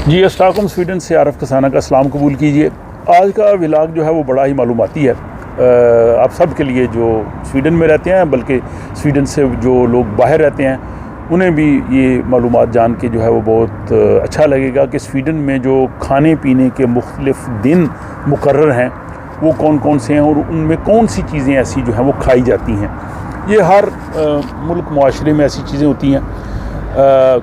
जी अस्सलाम स्वीडन से आरफ कसाना का सलाम कबूल कीजिए। आज का व्लॉग जो है वो बड़ा ही मालूमाती है आप सब के लिए जो स्वीडन में रहते हैं, बल्कि स्वीडन से जो लोग बाहर रहते हैं उन्हें भी ये मालूमात जान के जो है वो बहुत अच्छा लगेगा कि स्वीडन में जो खाने पीने के मुख्तलिफ दिन मुकर्रर हैं वो कौन कौन से हैं और उनमें कौन सी चीज़ें ऐसी जो हैं वो खाई जाती हैं। ये हर मुल्क मुआशरे में ऐसी चीज़ें होती हैं।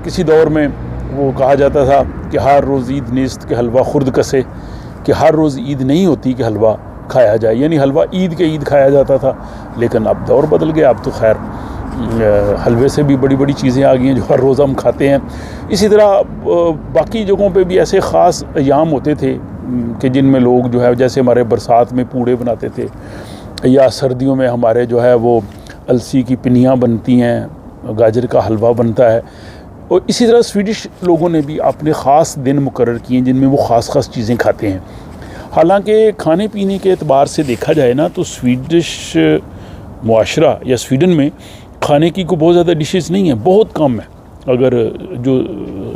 किसी दौर में वो कहा जाता था कि हर रोज़ ईद नेस्त के हलवा खुर्द कसे, कि हर रोज़ ईद नहीं होती कि हलवा खाया जाए, यानी हलवा ईद के ईद खाया जाता था। लेकिन अब दौर बदल गया, अब तो खैर हलवे से भी बड़ी बड़ी चीज़ें आ गई हैं जो हर रोज़ हम खाते हैं। इसी तरह बाकी जगहों पे भी ऐसे ख़ास अयाम होते थे कि जिनमें लोग जो है, जैसे हमारे बरसात में पूड़े बनाते थे, या सर्दियों में हमारे जो है वो अलसी की पिनियाँ बनती हैं, गाजर का हलवा बनता है। और इसी तरह स्वीडिश लोगों ने भी अपने ख़ास दिन मुकर्रर किए हैं जिनमें वो ख़ास चीज़ें खाते हैं। हालांकि खाने पीने के एतबार से देखा जाए ना तो स्वीडिश मुआशरा या स्वीडन में खाने की कोई बहुत ज़्यादा डिशेस नहीं है, बहुत कम है। अगर जो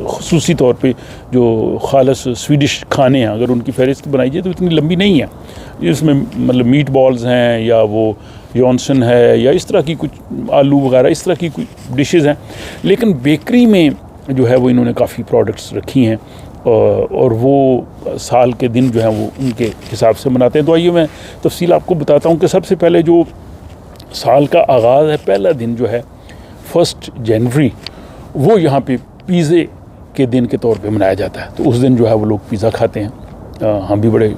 ख़ुसूसी तौर पे जो ख़ालस स्वीडिश खाने हैं अगर उनकी फ़हरिस्त बनाई जाए तो इतनी लंबी नहीं है। इसमें मतलब मीट बॉल्स हैं या वो जॉनसन है या इस तरह की कुछ आलू वगैरह इस तरह की कुछ डिशेस हैं। लेकिन बेकरी में जो है वो इन्होंने काफ़ी प्रोडक्ट्स रखी हैं और वो साल के दिन जो है वो उनके हिसाब से मनाते हैं। तो आइए मैं तफसील आपको बताता हूँ कि सबसे पहले जो साल का आगाज़ है, पहला दिन जो है 1 जनवरी, वो यहाँ पे पिज़्ज़े के दिन के तौर पे मनाया जाता है। तो उस दिन जो है वो लोग पिज़्ज़ा खाते हैं। हम भी बड़े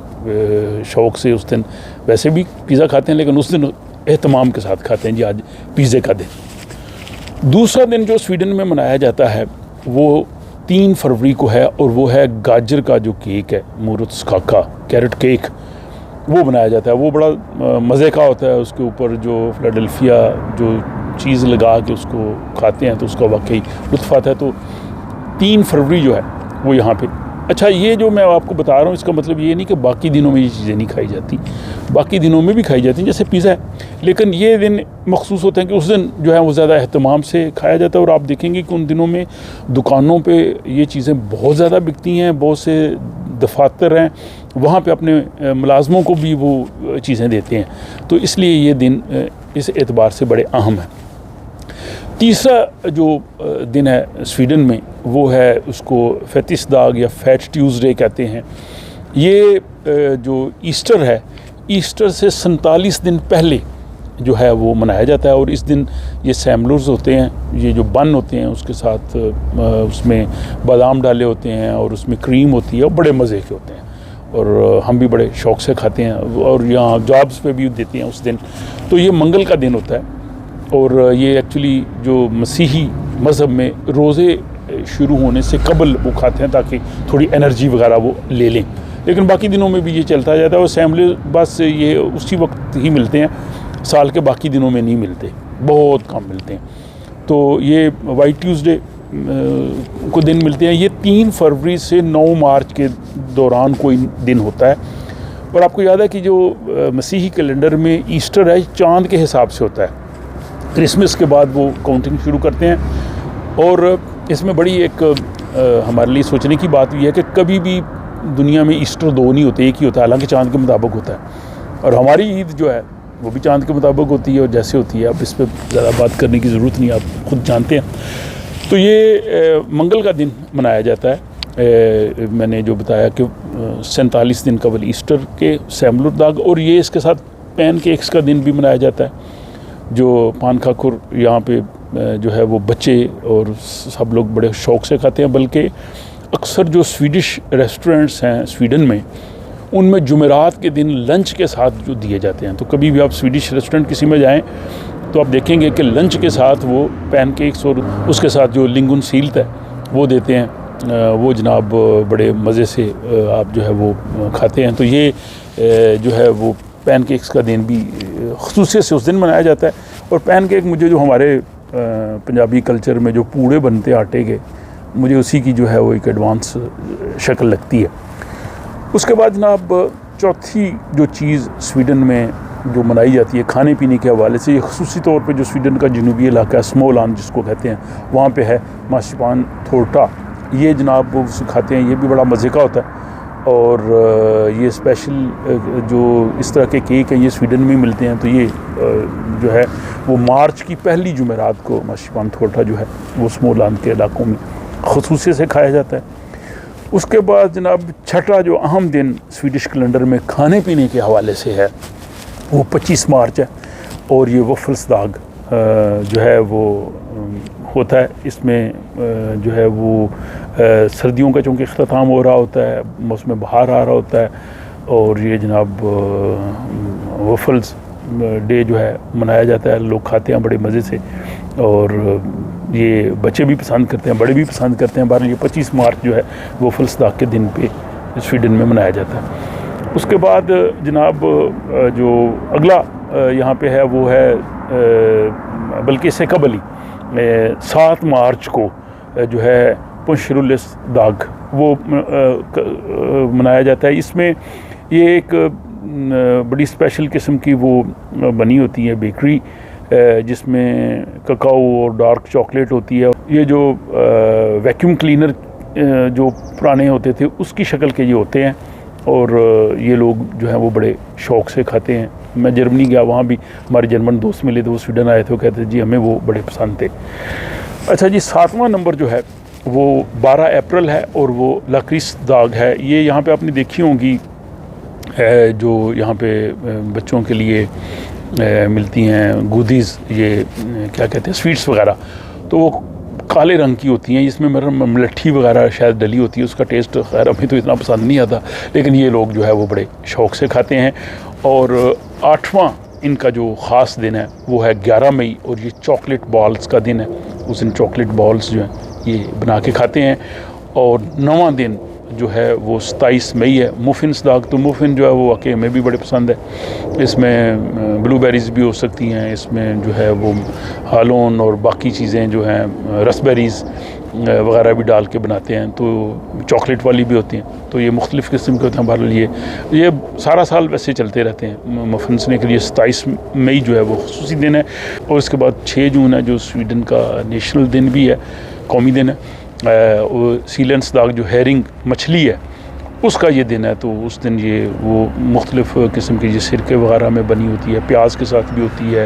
शौक़ से उस दिन वैसे भी पिज़्ज़ा खाते हैं, लेकिन उस दिन एहतमाम के साथ खाते हैं जी, आज पिज़्ज़े का दिन। दूसरा दिन जो स्वीडन में मनाया जाता है वो 3 फरवरी को है और वो है गाजर का जो केक है, मोरुत्सकाका कैरेट केक, वो बनाया जाता है। वो बड़ा मज़े का होता है। उसके ऊपर जो फिलाडेल्फिया जो चीज़ लगा के उसको खाते हैं तो उसका वाकई लुत्फ़ आता है। तो 3 फरवरी जो है वो यहाँ पे। अच्छा, ये जो मैं आपको बता रहा हूँ इसका मतलब ये नहीं कि बाकी दिनों में ये चीज़ें नहीं खाई जाती, बाकी दिनों में भी खाई जाती हैं, जैसे पिज़्ज़ा है। लेकिन ये दिन मखसूस होते हैं कि उस दिन जो है वो ज़्यादा अहतमाम से खाया जाता है। और आप देखेंगे कि उन दिनों में दुकानों पे ये चीज़ें बहुत ज़्यादा बिकती हैं, बहुत से दफातर हैं वहाँ पे अपने मुलाजमों को भी वो चीज़ें देते हैं। तो इसलिए ये दिन इस एतबार से बड़े अहम हैं। तीसरा जो दिन है स्वीडन में वो है, उसको फेतिसदाग या फैट ट्यूसडे कहते हैं। ये जो ईस्टर है, ईस्टर से 47 दिन पहले जो है वो मनाया जाता है। और इस दिन ये सैमलर्स होते हैं, ये जो बन होते हैं उसके साथ उसमें बादाम डाले होते हैं और उसमें क्रीम होती है और बड़े मज़े के होते हैं और हम भी बड़े शौक़ से खाते हैं और यहाँ जॉब्स पे भी देते हैं उस दिन। तो ये मंगल का दिन होता है और ये एक्चुअली जो मसीही मज़हब में रोज़े शुरू होने से कबल वो खाते हैं ताकि थोड़ी एनर्जी वगैरह वो ले लें। लेकिन बाकी दिनों में भी ये चलता जाता है और सैमलर बस ये उसी वक्त ही मिलते हैं, साल के बाकी दिनों में नहीं मिलते, बहुत कम मिलते हैं। तो ये वाइट ट्यूसडे को दिन मिलते हैं। ये 3 फरवरी से 9 मार्च के दौरान कोई दिन होता है। और आपको याद है कि जो मसीही कैलेंडर में ईस्टर है चाँद के हिसाब से होता है, क्रिसमस के बाद वो काउंटिंग शुरू करते हैं। और इसमें बड़ी एक हमारे लिए सोचने की बात भी है कि कभी भी दुनिया में ईस्टर 2 नहीं होते, एक ही होता है, हालांकि चाँद के मुताबिक होता है। और हमारी ईद जो है वो भी चाँद के मुताबिक होती है और जैसे होती है। अब इस पर ज़्यादा बात करने की ज़रूरत नहीं, आप खुद जानते हैं। तो ये मंगल का दिन मनाया जाता है। मैंने जो बताया कि 47 दिन कबल ईस्टर के सैमलरदाग। और ये इसके साथ पैन केक्स का दिन भी मनाया जाता है, जो पान खाकुर यहाँ पे जो है वो बच्चे और सब लोग बड़े शौक़ से खाते हैं। बल्कि अक्सर जो स्वीडिश रेस्टोरेंट्स हैं स्वीडन में, उनमें जुमेरात के दिन लंच के साथ जो दिए जाते हैं। तो कभी भी आप स्वीडिश रेस्टोरेंट किसी में जाएं तो आप देखेंगे कि लंच के साथ वो पैनकेक्स और उसके साथ जो लिंगुन सील्त है वो देते हैं। वो जनाब बड़े मज़े से आप जो है वो खाते हैं। तो ये जो है वो पैनकेक्स का दिन भी ख़ुसूसियत से उस दिन मनाया जाता है। और पैनकेक मुझे जो हमारे पंजाबी कल्चर में जो पूड़े बनते आटे के, मुझे उसी की जो है वो एक एडवांस शक्ल लगती है। उसके बाद जनाब चौथी जो चीज़ स्वीडन में जो मनाई जाती है खाने पीने के हवाले से, ये ख़ुसूसी तौर पे जो स्वीडन का जनूबी इलाका है स्मोलैंड जिसको कहते हैं, वहाँ पे है मार्सिपान थोर्टा ये जनाब वो खाते हैं, ये भी बड़ा मज़े का होता है। और ये स्पेशल जो इस तरह के केक हैं ये स्वीडन में मिलते हैं। तो ये जो है वो मार्च की पहली जुमेरात को मार्शपानतोर्टा जो है वो स्मोलैंड के इलाकों में ख़ुसूसी से खाया जाता है। उसके बाद जनाब छठा जो अहम दिन स्वीडिश कैलेंडर में खाने पीने के हवाले से है वो 25 मार्च है। और ये वफ़ल्स दाग जो है वो होता है। इसमें जो है वो सर्दियों का चूँकि अख्ताम हो रहा होता है, मौसम बहार आ रहा होता है, और ये जनाब वफ़ल्स डे जो है मनाया जाता है। लोग खाते हैं बड़े मज़े से, और ये बच्चे भी पसंद करते हैं, बड़े भी पसंद करते हैं। बहरहाल ये 25 मार्च जो है वफ़ल्स दाग के दिन पे स्वीडन में मनाया जाता है। उसके बाद जनाब जो अगला यहाँ पे है वो है, बल्कि इससे कबल ही 7 मार्च को जो है पुंशरुलिस दाग वो मनाया जाता है। इसमें ये एक बड़ी स्पेशल किस्म की वो बनी होती है बेकरी, जिसमें ककाओ और डार्क चॉकलेट होती है। ये जो वैक्यूम क्लीनर जो पुराने होते थे उसकी शक्ल के ये होते हैं, और ये लोग जो हैं वो बड़े शौक़ से खाते हैं। मैं जर्मनी गया, वहाँ भी हमारे जर्मन दोस्त मिले थे, वो स्वीडन आए थे, वो कहते जी हमें वो बड़े पसंद थे। अच्छा जी, 7वां नंबर जो है वो 12 अप्रैल है, और वो लाक्रिस दाग है। ये यहाँ पे आपने देखी होंगी जो यहाँ पे बच्चों के लिए मिलती हैं गुडीज़, ये क्या कहते हैं, स्वीट्स वगैरह। तो वो काले रंग की होती हैं, इसमें मेरा मलट्ठी वगैरह शायद डली होती है। उसका टेस्ट खैर हमें तो इतना पसंद नहीं आता, लेकिन ये लोग जो है वो बड़े शौक़ से खाते हैं। और 8वां इनका जो ख़ास दिन है वो है 11 मई, और ये चॉकलेट बॉल्स का दिन है। उस दिन चॉकलेट बॉल्स जो हैं ये बना के खाते हैं। और 9वां दिन जो है वो 27 मई है, मुफिन्स दाग। तो मुफिन जो है वो वाकई हमें भी बड़े पसंद है। इसमें ब्लूबेरीज़ भी हो सकती हैं, इसमें जो है वो हालोन और बाकी चीज़ें जो हैं रसबेरीज़ वगैरह भी डाल के बनाते हैं। तो चॉकलेट वाली भी होती हैं। तो ये मुख्तलिफ़ किस्म के होते हैं। बहरहाल ये सारा साल वैसे चलते रहते हैं मफिन्सने के लिए। 27 मई जो है वो ख़ुसूसी दिन है। और इसके बाद 6 जून है जो स्वीडन का नेशनल दिन भी है, कौमी दिन है। सीलेंस दाग जो हेरिंग मछली है उसका ये दिन है। तो उस दिन ये वो मुख्तलिफ़ किस्म की सिरके वगैरह में बनी होती है, प्याज के साथ भी होती है,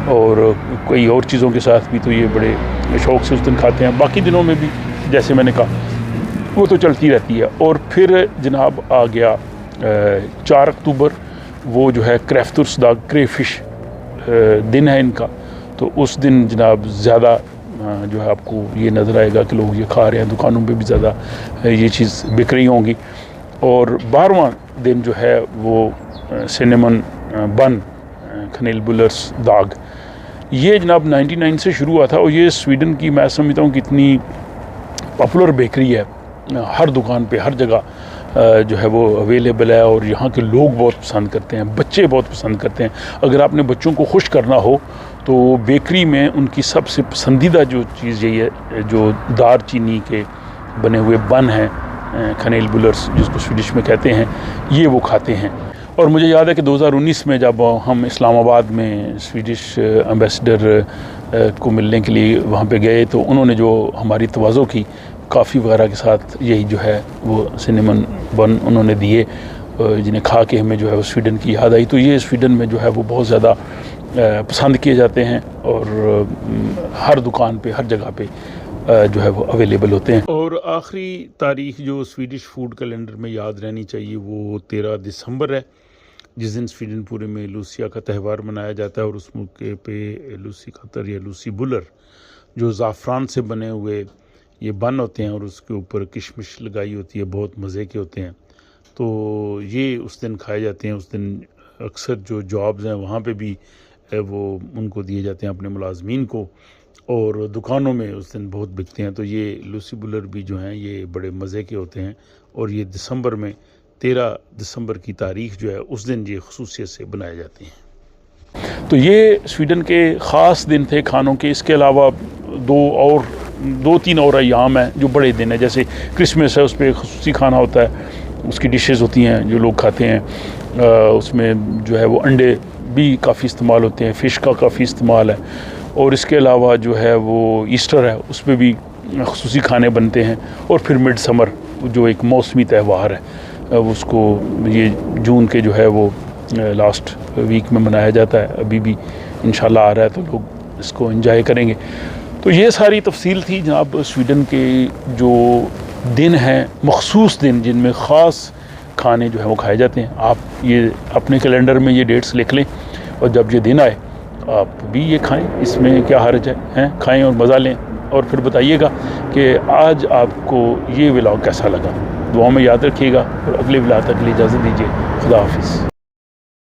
और कई और चीज़ों के साथ भी। तो ये बड़े शौक़ से उस दिन खाते हैं। बाकी दिनों में भी जैसे मैंने कहा वो तो चलती रहती है। और फिर जनाब आ गया 4 अक्टूबर, वो जो है क्रेफ्टुर्स दाग, क्रेफिश दिन है इनका। तो उस दिन जनाब ज़्यादा जो है आपको ये नज़र आएगा कि लोग ये खा रहे हैं, दुकानों पे भी ज़्यादा ये चीज़ बिक रही होंगी। और 12वां दिन जो है वो सिनेमन बन, खनेलबुलर्स दाग, ये जनाब 99 से शुरू हुआ था। और ये स्वीडन की मैं समझता हूँ कि इतनी पॉपुलर बेकरी है, हर दुकान पे हर जगह जो है वो अवेलेबल है। और यहाँ के लोग बहुत पसंद करते हैं, बच्चे बहुत पसंद करते हैं। अगर आपने बच्चों को खुश करना हो तो बेकरी में उनकी सबसे पसंदीदा जो चीज़ यही है, जो दार चीनी के बने हुए बन हैं, खनेलबुलर्स जिसको स्वीडिश में कहते हैं, ये वो खाते हैं। और मुझे याद है कि 2019 में जब हम इस्लामाबाद में स्वीडिश एम्बेसडर को मिलने के लिए वहाँ पे गए, तो उन्होंने जो हमारी तवाज़ो की काफ़ी वगैरह के साथ यही जो है वो सिनेमन बन उन्होंने दिए, जिन्हें खा के हमें जो है वो स्वीडन की याद आई। तो ये स्वीडन में जो है वो बहुत ज़्यादा पसंद किए जाते हैं, और हर दुकान पे हर जगह पे जो है वो अवेलेबल होते हैं। और आखिरी तारीख़ जो स्वीडिश फूड कैलेंडर में याद रहनी चाहिए वो 13 दिसंबर है, जिस दिन स्वीडन पूरे में लूसिया का त्यौहार मनाया जाता है। और उस मौके पे लूसी खतर या लूसी बुलर जो ज़ाफ़रान से बने हुए ये बन होते हैं, और उसके ऊपर किशमिश लगाई होती है, बहुत मज़े के होते हैं। तो ये उस दिन खाए जाते हैं। उस दिन अक्सर जो जॉब्स हैं वहाँ पे भी वो उनको दिए जाते हैं अपने मुलाजमीन को, और दुकानों में उस दिन बहुत बिकते हैं। तो ये लूसी बुलर भी जो हैं ये बड़े मज़े के होते हैं। और ये दिसंबर में 13 दिसंबर की तारीख़ जो है उस दिन ये ख़ुसूसियत से बनाए जाते हैं। तो ये स्वीडन के ख़ास दिन थे खानों के। इसके अलावा 2-3 और अयाम हैं जो बड़े दिन हैं, जैसे क्रिसमस है, उस पर ख़ुसूसी खाना होता है, उसकी डिशेज़ होती हैं जो लोग खाते हैं। उसमें जो है वो अंडे भी काफ़ी इस्तेमाल होते हैं, फ़िश का काफ़ी इस्तेमाल है। और इसके अलावा जो है वो ईस्टर है, उस पर भी ख़ुसूसी खाने बनते हैं। और फिर मिड समर जो एक मौसमी त्यौहार है उसको ये जून के जो है वो लास्ट वीक में मनाया जाता है, अभी भी इंशाल्लाह आ रहा है तो लोग इसको एंजॉय करेंगे। तो ये सारी तफसील थी जनाब स्वीडन के जो दिन हैं, मखसूस दिन जिनमें ख़ास खाने जो है वो खाए जाते हैं। आप ये अपने कैलेंडर में ये डेट्स लिख लें और जब ये दिन आए आप भी ये खाएं, इसमें क्या हर्ज है, हैं? खाएं और मज़ा लें और फिर बताइएगा कि आज आपको ये व्लॉग कैसा लगा। दुआ में याद रखिएगा और अगले व्लॉग तक के लिए इजाज़त दीजिए। खुदा हाफिज़।